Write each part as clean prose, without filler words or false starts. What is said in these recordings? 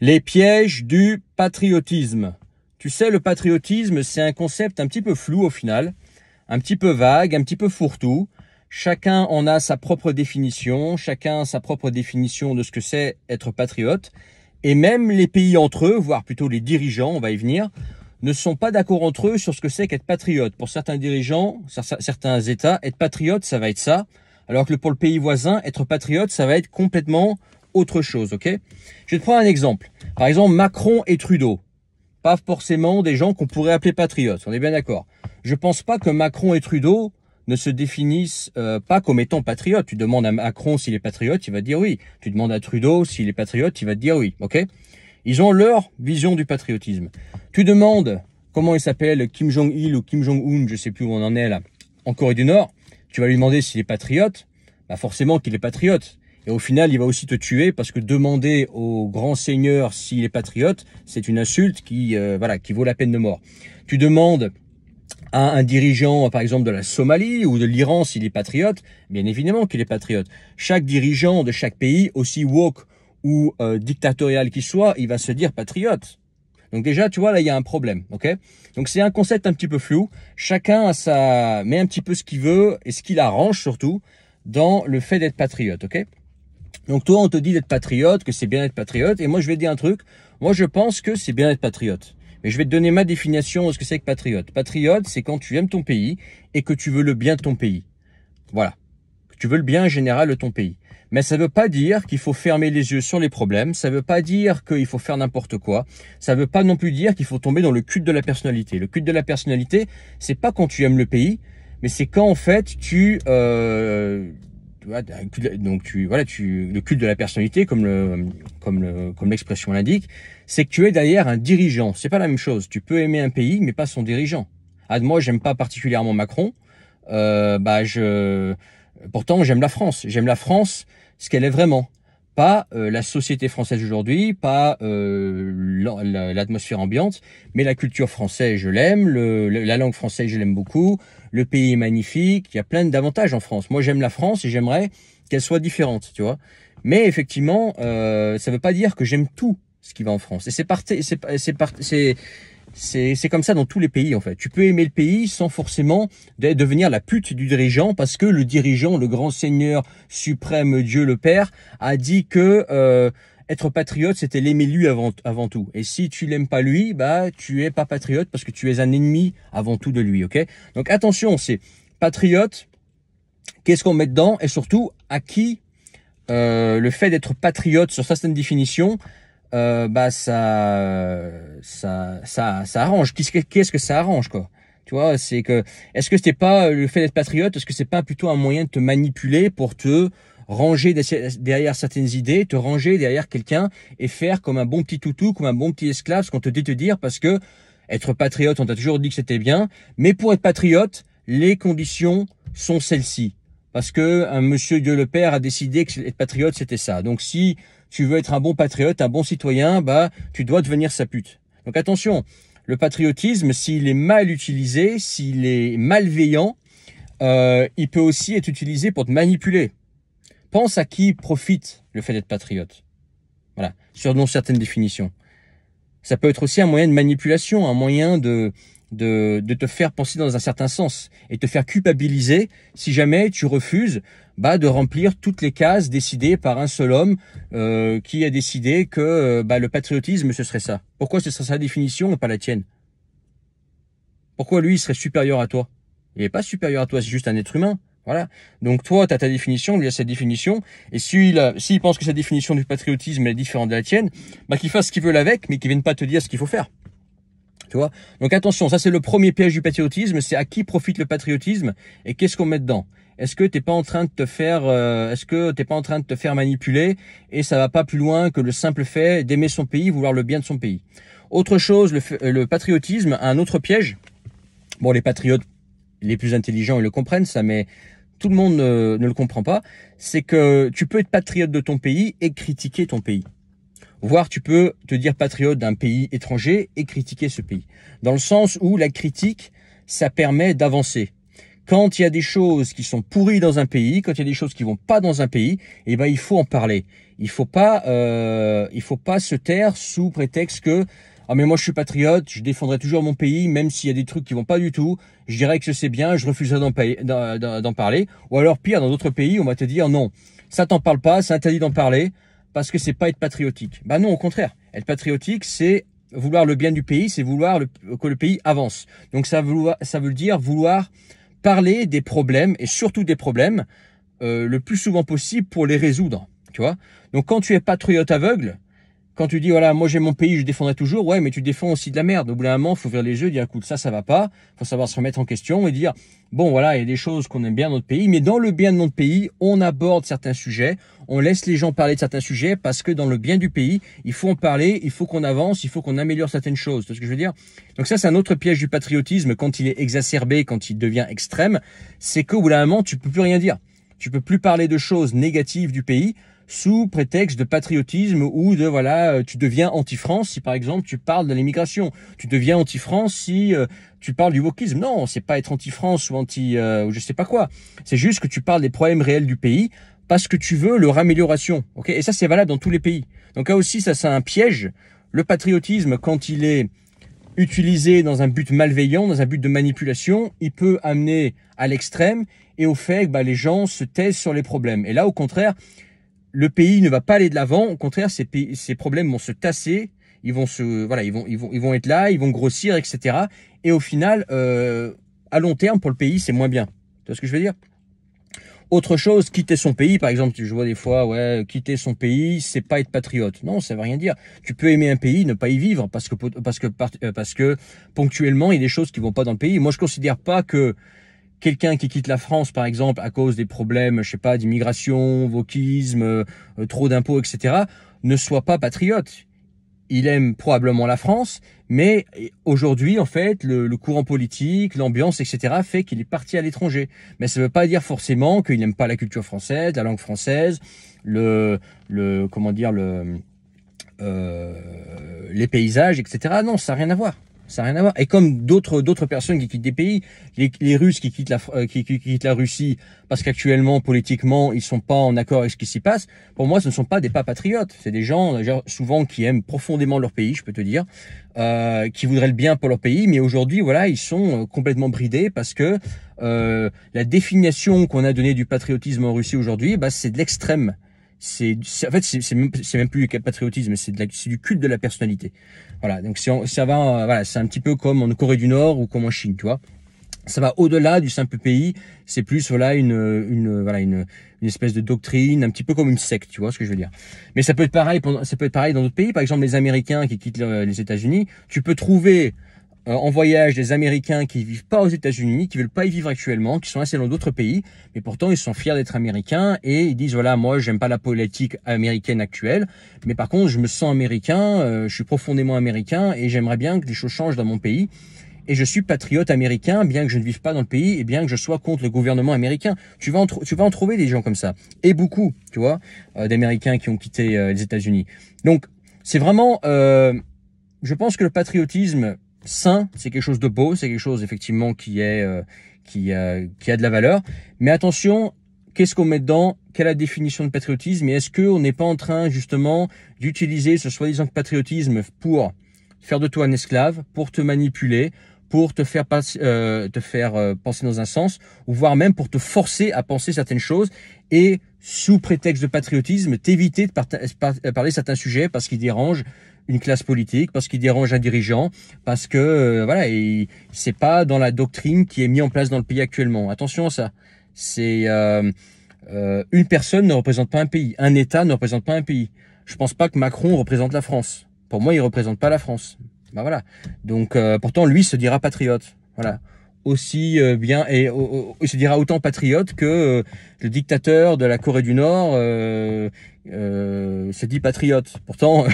Les pièges du patriotisme. Tu sais, le patriotisme, c'est un concept un petit peu flou au final, un petit peu vague, un petit peu fourre-tout. Chacun en a sa propre définition, chacun a sa propre définition de ce que c'est être patriote. Et même les pays entre eux, voire plutôt les dirigeants, on va y venir, ne sont pas d'accord entre eux sur ce que c'est qu'être patriote. Pour certains dirigeants, certains États, être patriote, ça va être ça. Alors que pour le pays voisin, être patriote, ça va être complètement autre chose, ok? Je vais te prendre un exemple. Par exemple, Macron et Trudeau. Pas forcément des gens qu'on pourrait appeler patriotes, on est bien d'accord. Je pense pas que Macron et Trudeau ne se définissent pas comme étant patriotes. Tu demandes à Macron s'il est patriote, il va te dire oui. Tu demandes à Trudeau s'il est patriote, il va te dire oui, ok? Ils ont leur vision du patriotisme. Tu demandes comment il s'appelle, Kim Jong-il ou Kim Jong-un, je sais plus où on en est là, en Corée du Nord. Tu vas lui demander s'il est patriote, bah forcément qu'il est patriote. Et au final, il va aussi te tuer parce que demander au grand seigneur s'il est patriote, c'est une insulte qui vaut la peine de mort. Tu demandes à un dirigeant, par exemple, de la Somalie ou de l'Iran s'il est patriote, bien évidemment qu'il est patriote. Chaque dirigeant de chaque pays, aussi woke ou dictatorial qu'il soit, il va se dire patriote. Donc déjà, tu vois, là, il y a un problème, ok? Donc c'est un concept un petit peu flou. Chacun met un petit peu ce qu'il veut et ce qu'il arrange surtout dans le fait d'être patriote, ok? Donc toi, on te dit d'être patriote, que c'est bien d'être patriote. Et moi, je vais te dire un truc. Moi, je pense que c'est bien d'être patriote. Mais je vais te donner ma définition de ce que c'est que patriote. Patriote, c'est quand tu aimes ton pays et que tu veux le bien de ton pays. Voilà. Que tu veux le bien général de ton pays. Mais ça ne veut pas dire qu'il faut fermer les yeux sur les problèmes. Ça ne veut pas dire qu'il faut faire n'importe quoi. Ça ne veut pas non plus dire qu'il faut tomber dans le culte de la personnalité. Le culte de la personnalité, c'est pas quand tu aimes le pays, mais c'est quand en fait le culte de la personnalité, comme l'expression l'indique, c'est que tu es derrière un dirigeant. C'est pas la même chose. Tu peux aimer un pays, mais pas son dirigeant. Moi, j'aime pas particulièrement Macron. Pourtant, j'aime la France. J'aime la France, ce qu'elle est vraiment. Pas la société française aujourd'hui, pas l'atmosphère ambiante, mais la culture française, je l'aime, la langue française, je l'aime beaucoup, le pays est magnifique, il y a plein d'avantages en France. Moi, j'aime la France et j'aimerais qu'elle soit différente, tu vois. Mais effectivement, ça veut pas dire que j'aime tout ce qui va en France. Et c'est comme ça dans tous les pays, en fait. Tu peux aimer le pays sans forcément devenir la pute du dirigeant parce que le dirigeant, le grand seigneur suprême Dieu le Père, a dit que être patriote, c'était l'aimer lui avant tout. Et si tu l'aimes pas lui, bah tu es pas patriote parce que tu es un ennemi avant tout de lui, ok? Donc attention, c'est patriote, qu'est-ce qu'on met dedans et surtout à qui le fait d'être patriote sur certaines définitions, ça arrange. Qu'est-ce que ça arrange, quoi? Tu vois, c'est que, est-ce que c'était pas le fait d'être patriote, est-ce que c'est pas plutôt un moyen de te manipuler pour te ranger derrière certaines idées, te ranger derrière quelqu'un et faire comme un bon petit toutou, comme un bon petit esclave, ce qu'on te dit de dire, parce que être patriote, on t'a toujours dit que c'était bien, mais pour être patriote, les conditions sont celles-ci. Parce que un monsieur Dieu le Père a décidé que être patriote, c'était ça. Donc si tu veux être un bon patriote, un bon citoyen, bah tu dois devenir sa pute. Donc attention, le patriotisme, s'il est mal utilisé, s'il est malveillant, il peut aussi être utilisé pour te manipuler. Pense à qui profite le fait d'être patriote. Voilà, selon certaines définitions. Ça peut être aussi un moyen de manipulation, un moyen de te faire penser dans un certain sens et te faire culpabiliser si jamais tu refuses de remplir toutes les cases décidées par un seul homme qui a décidé que le patriotisme ce serait ça. Pourquoi ce serait sa définition et pas la tienne? Pourquoi lui il serait supérieur à toi? Il n'est pas supérieur à toi, c'est juste un être humain. Voilà. Donc toi, tu as ta définition, lui a sa définition, et s'il pense que sa définition du patriotisme est différente de la tienne, qu'il fasse ce qu'il veut avec, mais qu'il vienne pas te dire ce qu'il faut faire. Tu vois? Donc attention, ça c'est le premier piège du patriotisme, c'est à qui profite le patriotisme et qu'est-ce qu'on met dedans. Est-ce que t'es pas en train de te faire, manipuler et ça va pas plus loin que le simple fait d'aimer son pays, vouloir le bien de son pays. Autre chose, le patriotisme a un autre piège. Bon, les patriotes les plus intelligents ils le comprennent ça, mais tout le monde ne le comprend pas. C'est que tu peux être patriote de ton pays et critiquer ton pays. Voire tu peux te dire patriote d'un pays étranger et critiquer ce pays. Dans le sens où la critique, ça permet d'avancer. Quand il y a des choses qui sont pourries dans un pays, quand il y a des choses qui vont pas dans un pays, eh ben il faut en parler. Il faut pas se taire sous prétexte que ah mais moi je suis patriote, je défendrai toujours mon pays, même s'il y a des trucs qui vont pas du tout. Je dirais que c'est bien, je refuserai d'en parler. Ou alors pire, dans d'autres pays, on va te dire non, ça t'en parle pas, c'est interdit d'en parler parce que c'est pas être patriotique. Bah non, au contraire, être patriotique, c'est vouloir le bien du pays, c'est vouloir que le pays avance. Donc ça veut dire vouloir parler des problèmes et surtout des problèmes le plus souvent possible pour les résoudre, tu vois. Donc quand tu es patriote aveugle, quand tu dis voilà, moi j'ai mon pays, je défendrai toujours, ouais, mais tu défends aussi de la merde. Au bout d'un moment, faut ouvrir les yeux, dire écoute, ça va pas, faut savoir se remettre en question et dire bon voilà, il y a des choses qu'on aime bien dans notre pays, mais dans le bien de notre pays, on aborde certains sujets, on laisse les gens parler de certains sujets parce que dans le bien du pays, il faut en parler, il faut qu'on avance, il faut qu'on améliore certaines choses. Tu vois ce que je veux dire? Donc ça, c'est un autre piège du patriotisme quand il est exacerbé, quand il devient extrême, c'est qu'au bout d'un moment, tu peux plus rien dire. Tu peux plus parler de choses négatives du pays sous prétexte de patriotisme ou de voilà, tu deviens anti-France si par exemple tu parles de l'immigration, tu deviens anti-France si tu parles du wokisme. Non, c'est pas être anti-France ou ou je sais pas quoi. C'est juste que tu parles des problèmes réels du pays parce que tu veux leur amélioration. OK? Et ça c'est valable dans tous les pays. Donc là aussi ça c'est un piège. Le patriotisme quand il est utilisé dans un but malveillant, dans un but de manipulation, il peut amener à l'extrême et au fait que les gens se taisent sur les problèmes. Et là au contraire, le pays ne va pas aller de l'avant. Au contraire, ces problèmes vont se tasser. Ils vont être là, ils vont grossir, etc. Et au final, à long terme, pour le pays, c'est moins bien. Tu vois ce que je veux dire? Autre chose, quitter son pays, par exemple, je vois des fois, ouais, quitter son pays, c'est pas être patriote. Non, ça veut rien dire. Tu peux aimer un pays, ne pas y vivre, parce que ponctuellement, il y a des choses qui vont pas dans le pays. Moi, je considère pas que quelqu'un qui quitte la France, par exemple, à cause des problèmes, je sais pas, d'immigration, wokisme, trop d'impôts, etc., ne soit pas patriote. Il aime probablement la France, mais aujourd'hui, en fait, le courant politique, l'ambiance, etc., fait qu'il est parti à l'étranger. Mais ça ne veut pas dire forcément qu'il n'aime pas la culture française, la langue française, les paysages, etc. Non, ça n'a rien à voir. Ça n'a rien à voir. Et comme d'autres personnes qui quittent des pays, les Russes qui quittent la Russie parce qu'actuellement, politiquement, ils sont pas en accord avec ce qui s'y passe, pour moi, ce ne sont pas des pas patriotes. C'est des gens, souvent, qui aiment profondément leur pays, je peux te dire, qui voudraient le bien pour leur pays, mais aujourd'hui, voilà, ils sont complètement bridés parce que la définition qu'on a donnée du patriotisme en Russie aujourd'hui, c'est de l'extrême. C'est même plus du patriotisme, c'est du culte de la personnalité. Voilà, donc c'est un petit peu comme en Corée du Nord ou comme en Chine, tu vois. Ça va au-delà du simple pays, c'est plus une espèce de doctrine, un petit peu comme une secte, tu vois ce que je veux dire. Mais ça peut être pareil dans d'autres pays, par exemple les Américains qui quittent les États-Unis, tu peux trouver en voyage des Américains qui vivent pas aux États-Unis, qui veulent pas y vivre actuellement, qui sont installés dans d'autres pays, mais pourtant ils sont fiers d'être Américains et ils disent voilà, moi j'aime pas la politique américaine actuelle, mais par contre je me sens américain, je suis profondément américain et j'aimerais bien que les choses changent dans mon pays. Et je suis patriote américain, bien que je ne vive pas dans le pays et bien que je sois contre le gouvernement américain. Tu vas en trouver des gens comme ça. Et beaucoup, tu vois, d'Américains qui ont quitté les États-Unis. Donc, c'est vraiment... je pense que le patriotisme sain, c'est quelque chose de beau, c'est quelque chose effectivement qui a de la valeur. Mais attention, qu'est-ce qu'on met dedans? Quelle est la définition de patriotisme? Et est-ce qu'on n'est pas en train justement d'utiliser ce soi-disant patriotisme pour faire de toi un esclave, pour te manipuler, pour te faire penser dans un sens, ou voire même pour te forcer à penser certaines choses, et sous prétexte de patriotisme, t'éviter de parler certains sujets parce qu'ils dérangent une classe politique, parce qu'ils dérangent un dirigeant, parce que c'est pas dans la doctrine qui est mise en place dans le pays actuellement. Attention à ça. C'est une personne ne représente pas un pays, un État ne représente pas un pays. Je pense pas que Macron représente la France. Pour moi, il représente pas la France. Voilà. Donc, pourtant, lui se dira patriote. Voilà. Aussi bien, et il se dira autant patriote que le dictateur de la Corée du Nord se dit patriote. Pourtant,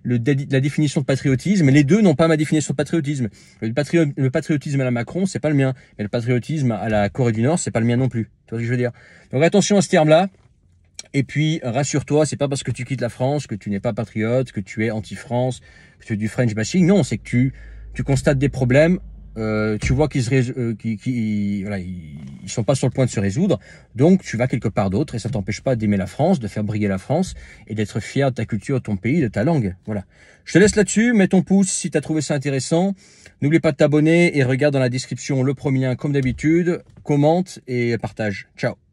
la définition de patriotisme, les deux n'ont pas ma définition de patriotisme. Le patriotisme à la Macron, c'est pas le mien. Mais le patriotisme à la Corée du Nord, c'est pas le mien non plus. Tu vois ce que je veux dire? Donc, attention à ce terme-là. Et puis, rassure-toi, c'est pas parce que tu quittes la France que tu n'es pas patriote, que tu es anti-France, que tu es du French bashing. Non, c'est que tu constates des problèmes tu vois qu'ils voilà, ils sont pas sur le point de se résoudre, donc tu vas quelque part d'autre et ça t'empêche pas d'aimer la France, de faire briller la France et d'être fier de ta culture, de ton pays, de ta langue. Voilà. Je te laisse là-dessus, mets ton pouce si tu as trouvé ça intéressant. N'oublie pas de t'abonner et regarde dans la description le premier lien comme d'habitude, commente et partage. Ciao.